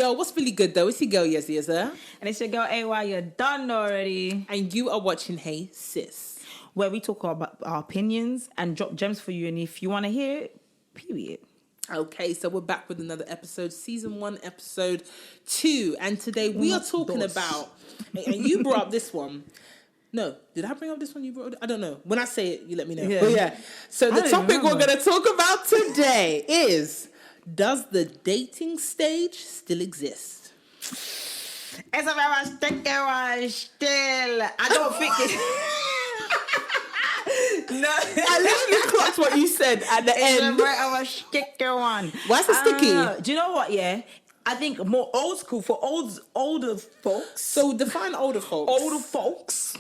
Yo, what's really good though? It's your girl Yezzi, is there? And it's your girl AY, you're done already. And you are watching Hey Sis, where we talk about our opinions and drop gems for you. And if you want to hear it, period. Okay, so we're back with another episode, season 1, episode 2. And today we are talking about, and you brought up this one. No, did I bring up this one you brought? I don't know. When I say it, you let me know. Yeah. But yeah. So the topic we're going to talk about today is, does the dating stage still exist? It's a very sticky one still. I don't think it... No. I literally clocked what you said at the end. It's a very sticky one. Why's it sticky? Do you know what, yeah? I think more old school for older folks. So define older folks. Older folks.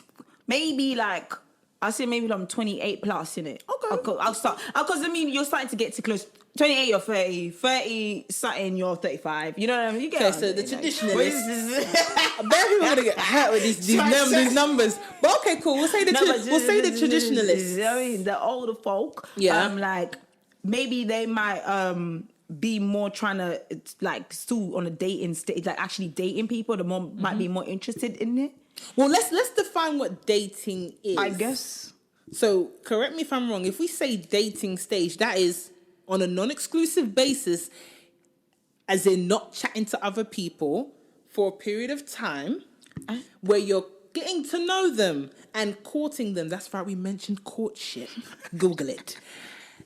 Maybe like... I'll say maybe I'm 28 plus, innit? Okay. I'll start. Because, I mean, you're starting to get to close. 28 or 30. 30 something, you're 35. You know what I mean? You get okay, so the traditionalists. I bet people are going to get hurt with these numbers. But okay, cool. We'll say the traditionalists. I mean, the older folk. Yeah. Like, maybe they might be more trying to, like, still on a dating stage, like actually dating people. The more might be more interested in it. Well, let's define what dating is. I guess. So, correct me if I'm wrong. If we say dating stage, that is on a non-exclusive basis, as in not chatting to other people for a period of time, where you're getting to know them and courting them. That's right, we mentioned courtship. Google it.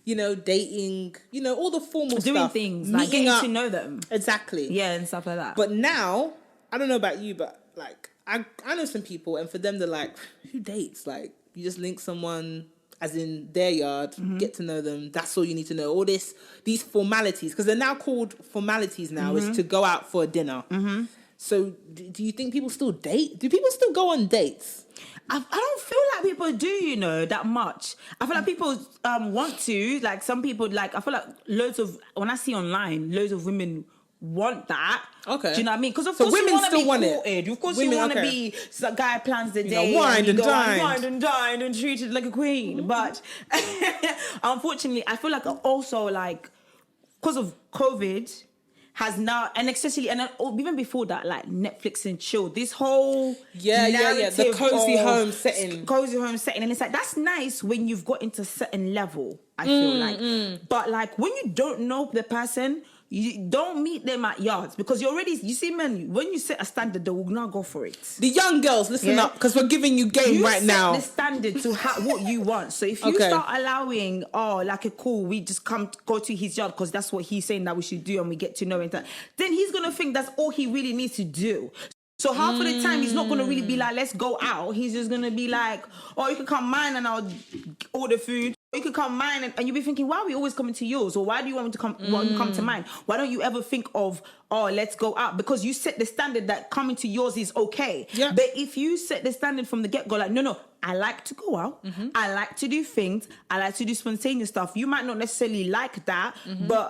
You know, dating, you know, all the formal doing stuff. Things, like getting to know them. Exactly. Yeah, and stuff like that. But now, I don't know about you, but like, I know some people, and for them, they're like, who dates? Like, you just link someone, as in their yard, get to know them. That's all you need to know. All these formalities, because they're now called formalities now, is to go out for a dinner. So do you think people still date? Do people still go on dates? I don't feel like people do, you know, that much. I feel like people want to. Like, some people, like, I feel like when I see online, loads of women want that. Okay. Do you know what I mean? Because of so course women you want to be want courted. Of course women, you want to be a guy plans the day, wined and dined and treated like a queen. But unfortunately, I feel like also like because of COVID has now, and especially, and even before that, like Netflix and chill, this whole the cozy home setting, and it's like that's nice when you've got into a certain level. I feel like, but like when you don't know the person. You don't meet them at yards because you see, men, when you set a standard, they will not go for it. The young girls, listen up, because we're giving you game right now. You set the standard to what you want. So if you start allowing, cool, we just go to his yard because that's what he's saying that we should do and we get to know him, then he's going to think that's all he really needs to do. So half of the time, he's not going to really be like, let's go out. He's just going to be like, oh, you can come mine and I'll order food. You could come mine and you'll be thinking, why are we always coming to yours? Or why do you want me to come to mine? Why don't you ever think of, oh, let's go out? Because you set the standard that coming to yours is okay. Yeah. But if you set the standard from the get-go, like, no, I like to go out. I like to do things. I like to do spontaneous stuff. You might not necessarily like that,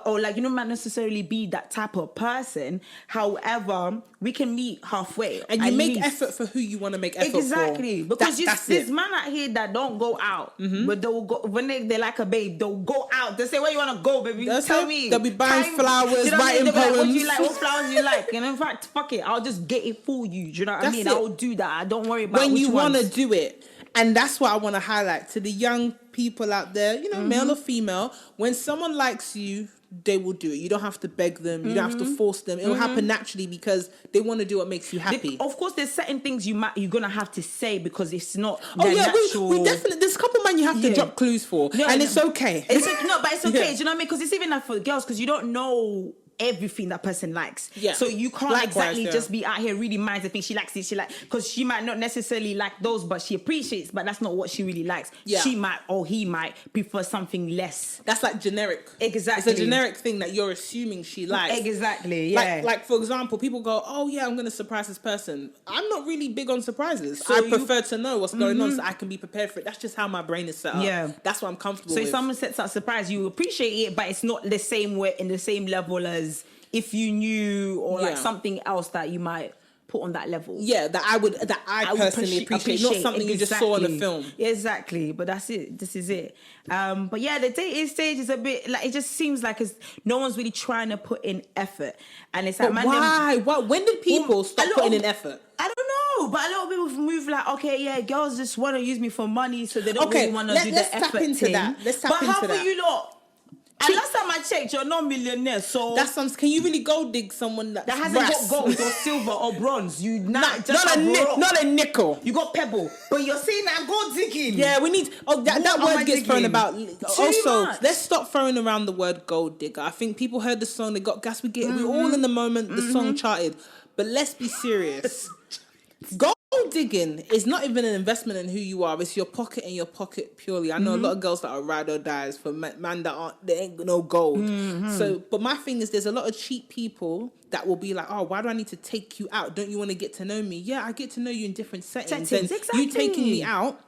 or like, you might necessarily be that type of person. However, we can meet halfway. And you make effort for who you want to make effort for. Exactly. Because there's man out here that don't go out, but they'll go, when they like a babe, they'll go out. They say, where you want to go, baby? Tell me. They'll be buying flowers, writing poems. Like, what do you like? What flowers you like? And in fact, fuck it. I'll just get it for you. Do you know what I mean? I will do that. I don't worry about when you want to do it. And that's what I want to highlight to the young people out there, you know, male or female. When someone likes you, they will do it. You don't have to beg them. You don't have to force them. It'll happen naturally because they want to do what makes you happy. Of course, there's certain things you're gonna have to say because it's not. Natural. We definitely. There's a couple men you have to drop clues for, it's okay. But it's okay. Do you know what I mean? Because it's even like for the girls because you don't know everything that person likes. Yeah. So you can't just be out here reading minds and think she likes this, because she might not necessarily like those, but she appreciates, but that's not what she really likes. Yeah. She might or he might prefer something less. That's like generic. Exactly. It's a generic thing that you're assuming she likes. Exactly. Yeah. Like for example, people go, oh yeah, I'm going to surprise this person. I'm not really big on surprises. So I prefer to know what's going on so I can be prepared for it. That's just how my brain is set up. Yeah. That's what I'm comfortable with. So if someone sets up a surprise, you appreciate it, but it's not the same way in the same level as if you knew or like something else that you might put on that level. Yeah, that I personally appreciate, not something you just saw in a film. Exactly, but that's it. This is it. But yeah, the dating stage is a bit like, it just seems like no one's really trying to put in effort, and it's like, but why? When did people stop putting in effort? I don't know, but a lot of people move like, okay, yeah, girls just want to use me for money, so they don't really want to do the effort thing. Let's tap into that. But how for you lot? And last time I checked, you're not millionaires, so can you really gold dig someone that hasn't got gold or silver or bronze? Not a nickel. You got pebble, but you're saying I'm gold digging. Yeah, we need. That word gets thrown about. Also, let's stop throwing around the word gold digger. I think people heard the song, they got gas. We're all in the moment. The song charted, but let's be serious. Gold digging is not even an investment in who you are. It's your pocket and your pocket purely. I know a lot of girls that are ride or dies for man that they ain't no gold. So, but my thing is, there's a lot of cheap people that will be like, oh, why do I need to take you out? Don't you want to get to know me? Yeah, I get to know you in different settings. And exactly. You taking me out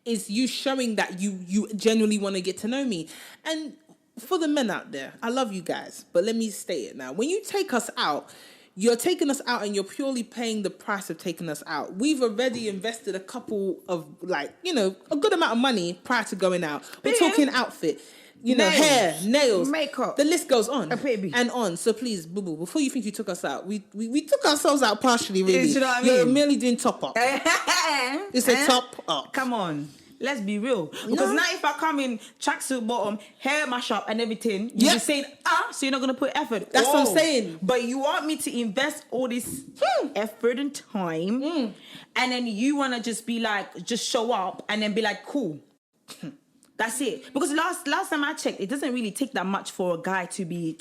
is you showing that you genuinely want to get to know me. And for the men out there, I love you guys, but let me state it now. When you take us out, you're taking us out and you're purely paying the price of taking us out. We've already invested a couple of, a good amount of money prior to going out. We're talking outfit, hair, nails, makeup. The list goes on baby. And on. So please, boo boo, before you think you took us out, we took ourselves out partially, really. You know what I You're mean? merely doing top up. It's a top up. Come on. Let's be real. Because now if I come in tracksuit bottom, hair mash up and everything, you're just saying, so you're not going to put effort. That's what I'm saying. But you want me to invest all this effort and time, and then you want to just be like, just show up and then be like, cool. That's it. Because last time I checked, it doesn't really take that much for a guy to be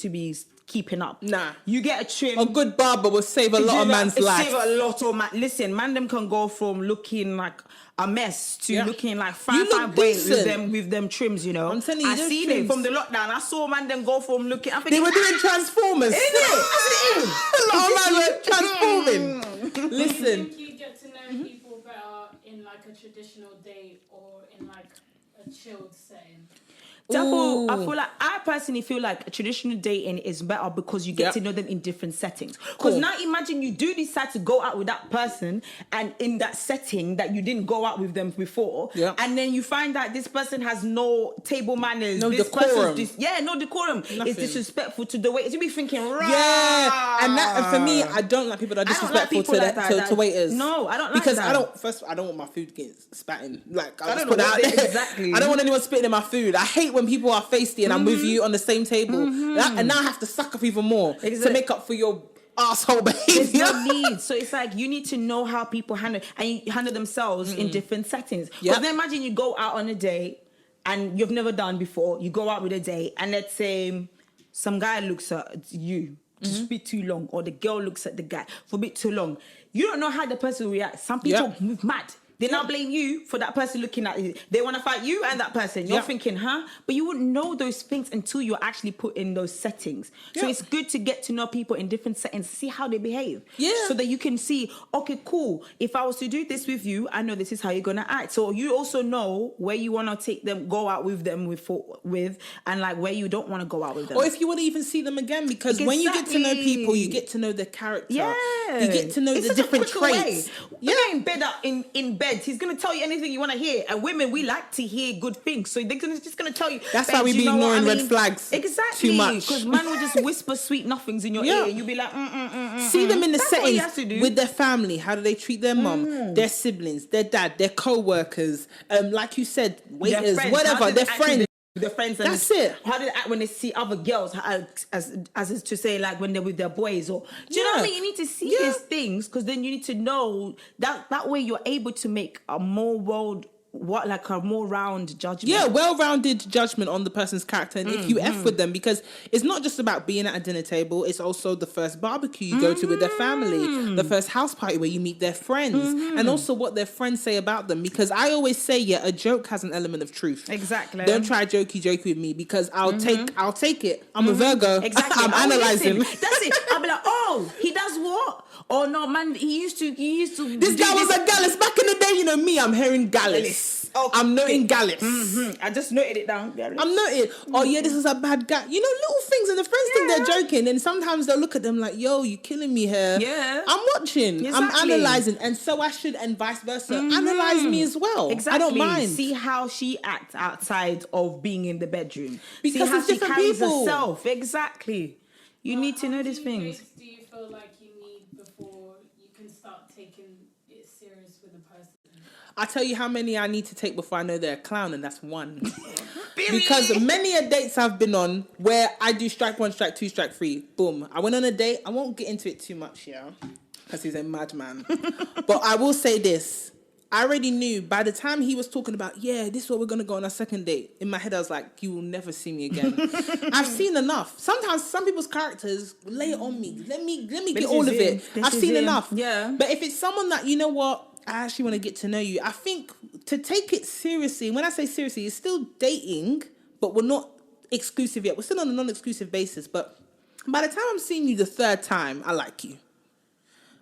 keeping up. Nah. You get a trim. A good barber will save a lot of man's life. Save a lot of man. Listen, man them can go from looking like a mess to looking like fine ways with them trims, you know. I'm telling you, I seen it from the lockdown. I saw man them go from looking. They were doing Transformers. Isn't it? A lot of men were transforming. Listen. I think you get to know people better in like a traditional date or in like a chilled setting. I personally feel like a traditional dating is better because you get to know them in different settings. Because now imagine you do decide to go out with that person and in that setting that you didn't go out with them before, and then you find that this person has no table manners, no decorum. No decorum. It's disrespectful to the waiters. You be thinking, and for me, I don't like people that are disrespectful to waiters. No, I don't like because that. I don't want my food getting spat in. Like I don't know what exactly. I don't want anyone spitting in my food. I hate when people are feisty and I'm with you on the same table, and now I have to suck up even more to make up for your asshole behavior. There's no need. So it's like you need to know how people handle themselves in different settings. Because then imagine you go out on a date and you've never done before. You go out with a date and let's say some guy looks at you just a bit too long, or the girl looks at the guy for a bit too long. You don't know how the person will react. Some people move mad. They now blame you for that person looking at you. They want to fight you and that person. You're thinking, but you wouldn't know those things until you're actually put in those settings. So it's good to get to know people in different settings, see how they behave. So that you can see, okay, cool. If I was to do this with you, I know this is how you're going to act. So you also know where you want to take them, go out with them with, and like where you don't want to go out with them. Or if you want to even see them again, because when you get to know people, you get to know their character. You get to know the different traits. In bed in bed. He's going to tell you anything you want to hear. And women, we like to hear good things. So they're just going to tell you. That's why we be ignoring red flags too much. Because man will just whisper sweet nothings in your ear. You'll be like, See them in the settings with their family. How do they treat their mum, their siblings, their dad, their co-workers? Like you said, waiters, whatever, their friends. Their friends, that's it. How do they act when they see other girls, as is to say, like when they're with their boys, or do you know what I mean? You need to see these things because then you need to know that way you're able to make a more round judgment. Yeah, well-rounded judgment on the person's character, and if you F with them, because it's not just about being at a dinner table, it's also the first barbecue you go to with their family, the first house party where you meet their friends, and also what their friends say about them. Because I always say, a joke has an element of truth. Exactly. Don't try jokey with me because I'll take it. I'm a Virgo. Exactly. I'm analyzing. That's it. I'll be like, oh, he does what? Oh no, man, he used to. This guy was a gallus back in the day. You know me, I'm hearing gallus. Okay. I'm noting Gallus. I just noted it down. I'm noting. Oh yeah, this is a bad guy. You know, little things, and the friends think they're joking, and sometimes they'll look at them like, "Yo, you killing me here." Yeah, I'm watching. Exactly. I'm analyzing, and so I should, and vice versa. Analyze me as well. Exactly. I don't mind. See how she acts outside of being in the bedroom. Because see how it's she different carries people. herself. Exactly. You need to know these How things. dates do you feel like you need before you can start taking it serious with a person? I tell you how many I need to take before I know they're a clown, and that's one. Because many a dates I've been on where I do strike one, strike two, strike three. Boom. I went on a date. I won't get into it too much here because he's a madman. But I will say this. I already knew by the time he was talking about, yeah, this is what we're going to go on our second date. In my head, I was like, you will never see me again. I've seen enough. Sometimes some people's characters lay it on me. Let me get all of it. I've seen enough. Yeah. But if it's someone that, you know what, I actually want to get to know you. I think to take it seriously, and when I say seriously, it's still dating, but we're not exclusive yet. We're still on a non-exclusive basis. But by the time I'm seeing you the third time, I like you.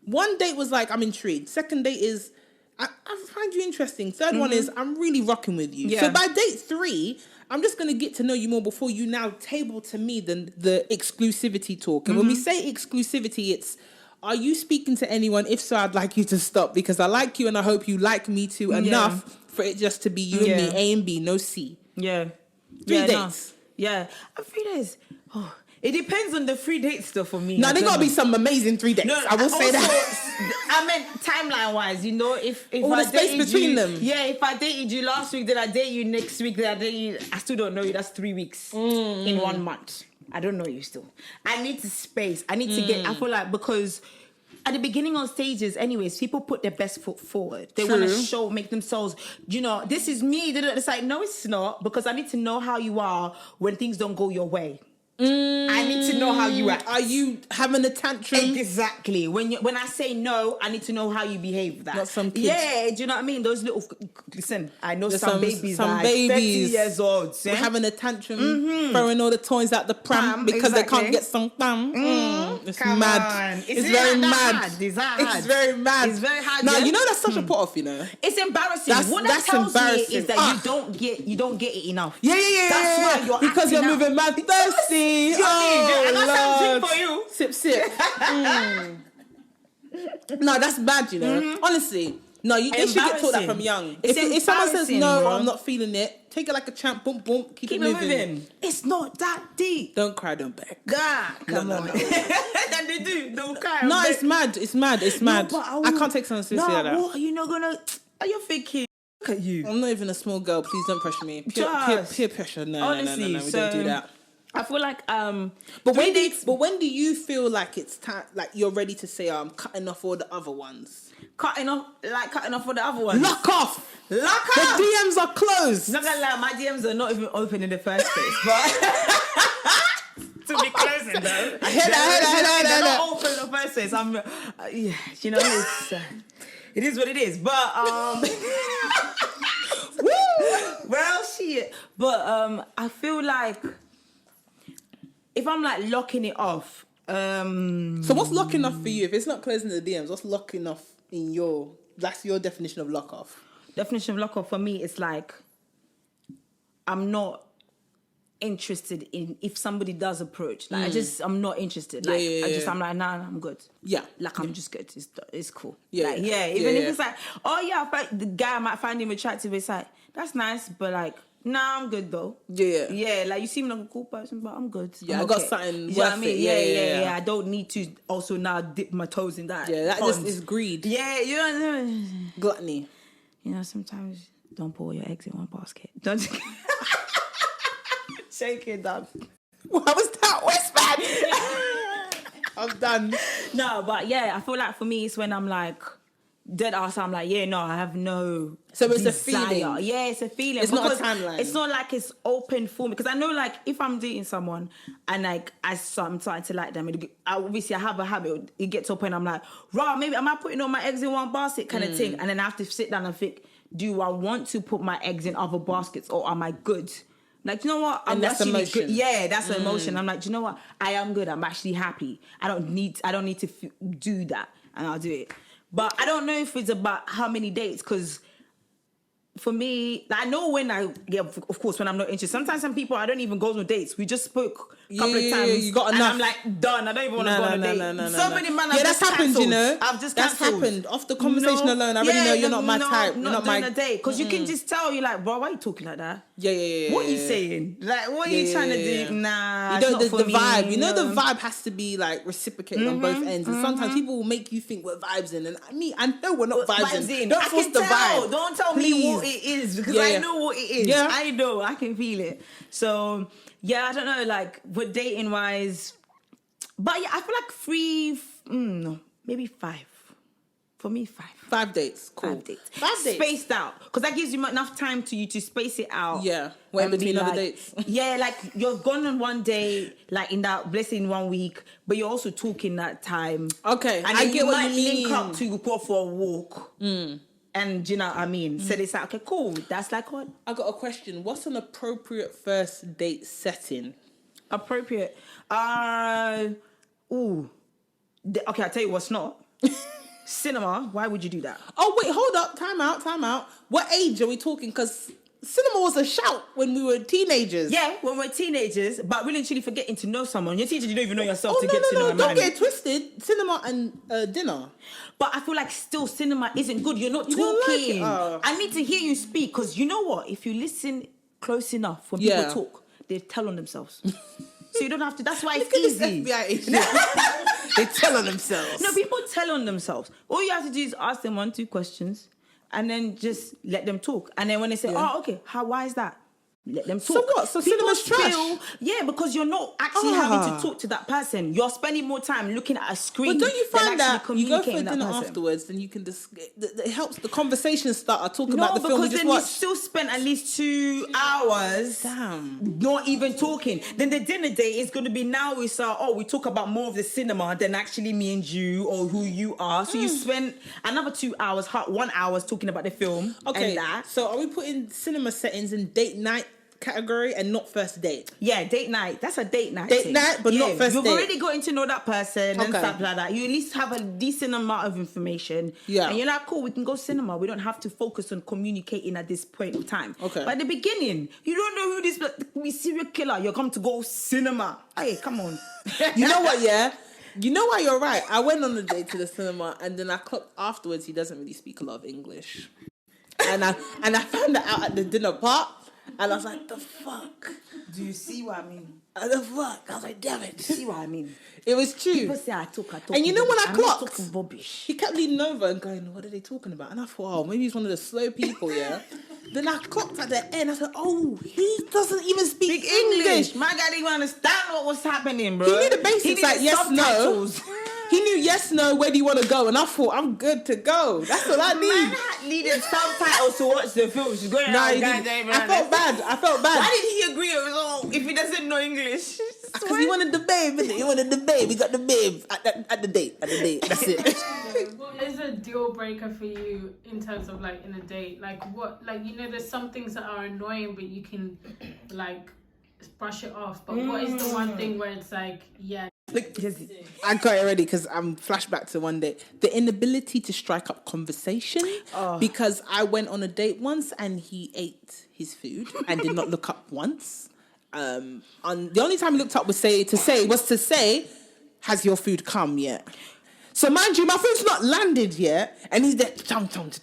One date was like, I'm intrigued. Second date is, I find you interesting. Third one is, I'm really rocking with you. Yeah. So by date 3, I'm just going to get to know you more before you now table to me the exclusivity talk. And when we say exclusivity, it's, are you speaking to anyone? If so, I'd like you to stop because I like you and I hope you like me too enough for it just to be you and me, A and B, no C. Yeah. 3 dates. No. Yeah. 3 days. Oh, it depends on the 3 dates though for me. Now, there got to be some amazing 3 dates. No, I will say also, that. I meant timeline wise, you know, if All I the space dated between you, them. Yeah, if I dated you last week, then I date you next week, then I date you. I still don't know you. That's 3 weeks in 1 month. I don't know you still. I need to space. I need to get. I feel like because at the beginning of stages, anyways, people put their best foot forward. They want to make themselves, you know, this is me. It's like, no, it's not, because I need to know how you are when things don't go your way. I need to know how you act. Are you having a tantrum? Exactly. When I say no, I need to know how you behave. That. Not some kids. Yeah, do you know what I mean? Those little. Listen, I know some babies. Some that are babies 30 years old. Yeah? having a tantrum, throwing all the toys out the pram because they can't get some pram. It's Come mad. on. It's very mad. It's very mad. It's very hard. Now yeah? You know that's such a put off. You know, it's embarrassing. What that tells me is that you don't get it enough. Yeah. That's why you're because you're moving mad thirsty. I got Lord. something for you. Sip. No, that's bad. You know, honestly. No, they should get taught that from young. If someone says no, bro. I'm not feeling it, take it like a champ. Boom, boom. Keep it moving. It's not that deep. Don't cry, don't beg. God, come on. No. Then they do. Don't cry. No, it's mad. It's mad. No, I can't take someone seriously like that. What are you not gonna? Are you thinking? Look at you. I'm not even a small girl. Please don't pressure me. Peer pressure. No. Honestly, We don't do that. I feel like But when do you feel like it's time? Like you're ready to say, I'm cutting off all the other ones. cutting off all the other ones. Lock off. The DMs are closed. Not gonna lie, my DMs are not even open in the first place, but to be closing though. I hear that. They're not open in the first place. Yeah, you know, it is what it is. But well, shit. But I feel like if I'm like locking it off. So what's locking off for you? If it's not closing the DMs, what's locking off that's your definition of lock off? Definition of lock off for me is like I'm not interested in if somebody does approach. Like I'm not interested. Like I'm like, nah, I'm good. Yeah. Like I'm just good. It's cool. Yeah. Like, even if it's like, oh yeah, the guy might find him attractive, it's like, that's nice, but like, nah, I'm good though. Yeah. Yeah, like you seem like a cool person, but I'm good. Yeah, I'm I got something you know what I mean? Yeah. I don't need to also now dip my toes in that. Yeah, that pond. just is greed. Yeah, you know. Gluttony. You know, sometimes don't put all your eggs in one basket. Don't shake it up. What was that whisper? I'm done. No, but yeah, I feel like for me, it's when I'm like dead ass. I'm like, yeah, no, I have no. So it's desire. a feeling. Yeah, it's a feeling. It's not a timeline. It's not like it's open for me because I know, like, if I'm dating someone and like I'm starting to like them, obviously I have a habit. It gets open. I'm like, raw. Maybe am I putting all my eggs in one basket, kind of thing? And then I have to sit down and think, do I want to put my eggs in other baskets or am I good? Like, you know what? And that's emotion. Good. Yeah, that's an emotion. I'm like, you know what? I am good. I'm actually happy. I don't need to do that, and I'll do it. But I don't know if it's about how many dates, because For me, I know when of course, when I'm not interested. Sometimes some people, I don't even go on dates. We just spoke a couple of times. You got and enough. I'm like, done. I don't even want to go on a date. So many men have that's just happened, cancelled. you know. I've just That's cancelled. happened. Off the conversation alone, I already know you're not my type. You're not doing my a date. Because you can just tell, you're like, bro, why are you talking like that? Yeah. What are you saying? Like, what are you trying to do? Nah, you know, it's not for the vibe. me, You know, no. the vibe has to be like reciprocated on both ends. And sometimes people will make you think we're vibes in. And I know we're not vibes in. Don't force the vibe. Don't tell me what it is, because I know what it is. Yeah. I know. I can feel it. So, yeah, I don't know, like, with dating wise. But yeah, I feel like 3, maybe 5. For me, 5. 5 dates. Cool. 5 dates. 5 dates. Spaced out. Because that gives you enough time to you to space it out. Yeah. When and be between other like, dates. Yeah, like you're gone on one day, like in that, let's say in 1 week, but you're also talking that time. Okay. And I then get what might you mean. link up to go for a walk. And you know what I mean? So it's like, okay, cool. That's like what? I got a question. What's an appropriate first date setting? Appropriate. Okay, I'll tell you what's not. Cinema. Why would you do that? Oh, wait, hold up. Time out. What age are we talking? Because cinema was a shout when we were teenagers. Yeah, when we're teenagers, but really and truly for getting to know someone. You're teaching, you don't even know yourself to get to know a man. Don't get it twisted. Cinema and dinner. But I feel like still cinema isn't good. You're not You don't like talking. it? Oh. I need to hear you speak, because you know what? If you listen close enough when people talk, they tell on themselves. So you don't have to. That's why it's easy. FBI agent. They tell on themselves. No, people tell on themselves. All you have to do is ask them 1-2 questions, and then just let them talk. And then when they say, "Oh, okay, why is that?" Let them talk. So what? So people cinema's trash? Yeah, because you're not actually having to talk to that person. You're spending more time looking at a screen. But don't you find than that actually you go for communicating with that dinner person. afterwards, then you can just it helps the conversation starter talking about the film we because just then you watched. still spent at least 2 hours not even talking. Then the dinner date is going to be now we talk about more of the cinema than actually me and you or who you are. So you spend another 2 hours, 1 hour talking about the film. Okay, and that. So are we putting cinema settings in date night category and not first date? Yeah, date night. That's a date night. Date night, but not first You've date. already gotten to know that person and Okay. stuff like that. You at least have a decent amount of information. Yeah. And you're like, cool, we can go cinema. We don't have to focus on communicating at this point of time. Okay. But at the beginning, you don't know who this be serial killer. You're come to go cinema. Hey, come on. You know what, yeah? You know why you're right. I went on a date to the cinema and then I clocked afterwards he doesn't really speak a lot of English. And I found that out at the dinner part. And I was like, the fuck? Do you see what I mean? The fuck? I was like, damn it. See what I mean? It was true. People say I talk. And you know when I I'm not clocked, talking rubbish. he kept leaning over and going, what are they talking about? And I thought, maybe he's one of the slow people, yeah? Then I clocked at the end. I said, he doesn't even speak English. My guy didn't even understand what was happening, bro. He knew the basics, He like needed yes, no. subtitles. He knew yes, no, where do you want to go? And I thought, I'm good to go. That's what I need. Man needed subtitles to watch the film. She's going Nah, around. he didn't. I felt bad. Why did he agree with all if he doesn't know English? Because he wanted the babe, innit? He wanted the babe. He got the babe at the date. That's it. What is a deal breaker for you in terms of like in a date? Like what? Like there's some things that are annoying, but you can like brush it off. But what is the one thing where it's like, yeah? I got it ready because I'm flashback to one day. The inability to strike up conversation because I went on a date once and he ate his food and did not look up once. The only time he looked up was to say, has your food come yet? So mind you, my food's not landed yet, and he's there chowing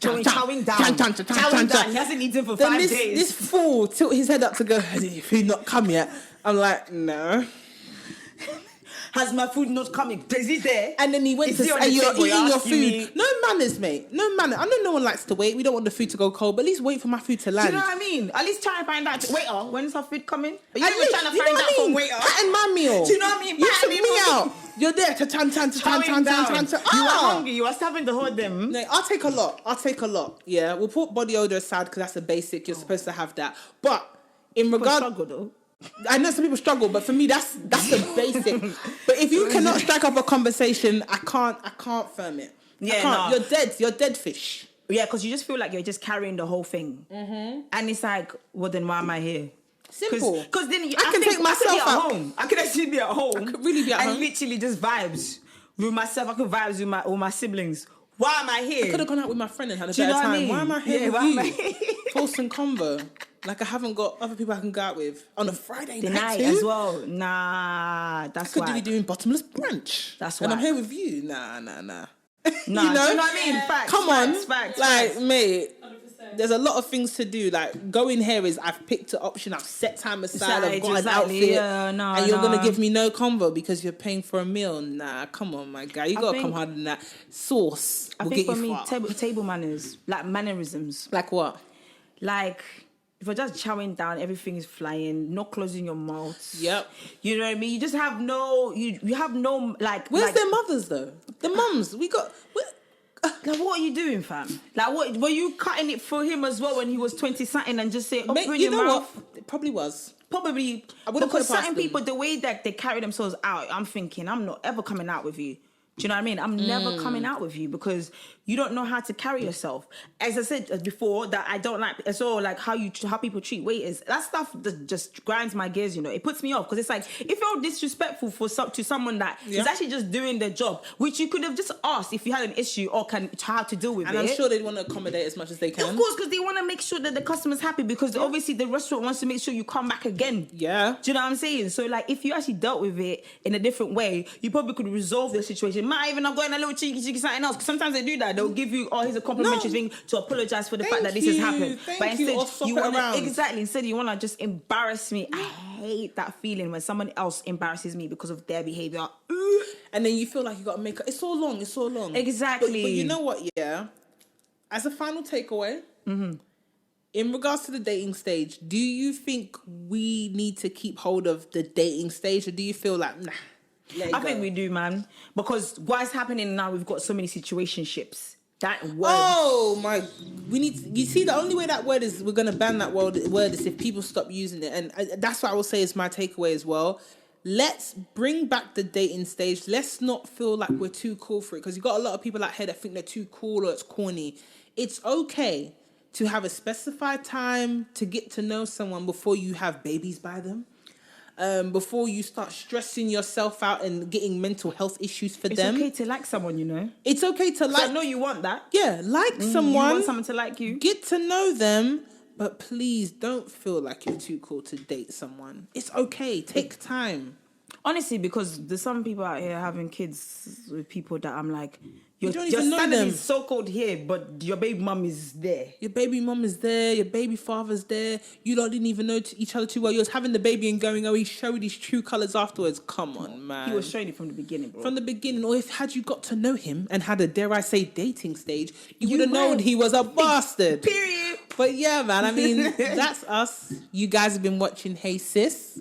down. He hasn't eaten for then 5 days. This fool tilted his head up to go, has your food not come yet? I'm like, no. Has my food not coming? Is it there? And then he went to say, you're eating your food. No manners, mate. No manners. I know no one likes to wait. We don't want the food to go cold, but at least wait for my food to land. Do you know what I mean? At least try and find out. Waiter, when's our food coming? Are you At even least, trying to you know find what out I mean? from waiter? Pattern my meal. Do you know what I mean? You Pattern took me me out. out. You're there to tan. You were hungry. You were starving to hold them. No, I'll take a lot. Yeah, we'll put body odor aside because that's a basic. You're supposed to have that. But in regard, struggle though. I know some people struggle, but for me, that's the basic. But if you cannot strike up a conversation, I can't firm it. Yeah, I can't. no. You're dead fish. Yeah, because you just feel like you're just carrying the whole thing, and it's like, well, then why am I here? Simple. Because then I can take myself out. Home. I could actually be at home. I could really be at home. And literally just vibes with myself. I could vibes with my siblings. Why am I here? I could have gone out with my friend and had a Do you better know what time. I mean? Why am I here Yeah, with why you? am I here? Force and convo. Like I haven't got other people I can go out with on a Friday night too? as well. Nah, that's I could why. be doing bottomless brunch. That's and why. I'm here with you. Nah. Nah, You know? do you know what I mean? Facts, Come facts, on. Like, facts. mate, 100%. there's a lot of things to do. Like, going here is I've picked an option, I've set time aside, I've got an Exactly. outfit. Yeah, no, and you're no. going to give me no convo because you're paying for a meal. Nah, come on, my guy. You got to come harder than that. Sauce I will think get for you me, far. table manners, like mannerisms. Like what? Like, if you're just chowing down, everything is flying, not closing your mouth. Yep. You know what I mean? You just have no, you have no, like... Where's like, their mothers, though? The mums. Like, what are you doing, fam? Like, what were you cutting it for him as well when he was 20-something and just say, open Mate, you your know mouth? what? It probably was. Probably. I wouldn't put Because it past certain them. people, the way that they carry themselves out, I'm thinking, I'm not ever coming out with you. Do you know what I mean? I'm never coming out with you because you don't know how to carry yourself. As I said before, that I don't like as well, like how people treat waiters. That stuff that just grinds my gears. You know, it puts me off because it's like if you're disrespectful to someone that is actually just doing their job, which you could have just asked if you had an issue or how to deal with it. And I'm sure they'd want to accommodate as much as they can. Of course, because they want to make sure that the customer's happy because obviously the restaurant wants to make sure you come back again. Yeah. Do you know what I'm saying? So, like, if you actually dealt with it in a different way, you probably could resolve the situation. Might even have gotten a little cheeky something else. Because sometimes they do that. They'll give you, here's a complimentary thing to apologize for the fact that this has happened. Thank you. Or swap it around. Instead you want to just embarrass me. I hate that feeling when someone else embarrasses me because of their behavior. And then you feel like you got to make it's so long. Exactly. But you know what? Yeah. As a final takeaway, in regards to the dating stage, do you think we need to keep hold of the dating stage, or do you feel like nah? I think we do, man. Because what's happening now, we've got so many situationships. That word. Oh my! You see, the only way that word is we're gonna ban that word is if people stop using it, and that's what I will say is my takeaway as well. Let's bring back the dating stage. Let's not feel like we're too cool for it because you've got a lot of people out here that think they're too cool or it's corny. It's okay to have a specified time to get to know someone before you have babies by them. Before you start stressing yourself out and getting mental health issues for them. It's okay to like someone, you know. It's okay to like. I know you want that. Yeah, like someone. You want someone to like you. Get to know them, but please don't feel like you're too cool to date someone. It's okay. Take time. Honestly, because there's some people out here having kids with people that I'm like, your don't even know standard them. is so called here, but your baby mum is there. Your baby mum is there. Your baby father's there. You lot didn't even know each other too well. You was having the baby and going, oh, he showed his true colours afterwards. Come on, man. He was showing it from the beginning, bro. From the beginning. Or had you got to know him and had a, dare I say, dating stage, you would have known he was a bastard. Period. But yeah, man, I mean, that's us. You guys have been watching Hey Sis.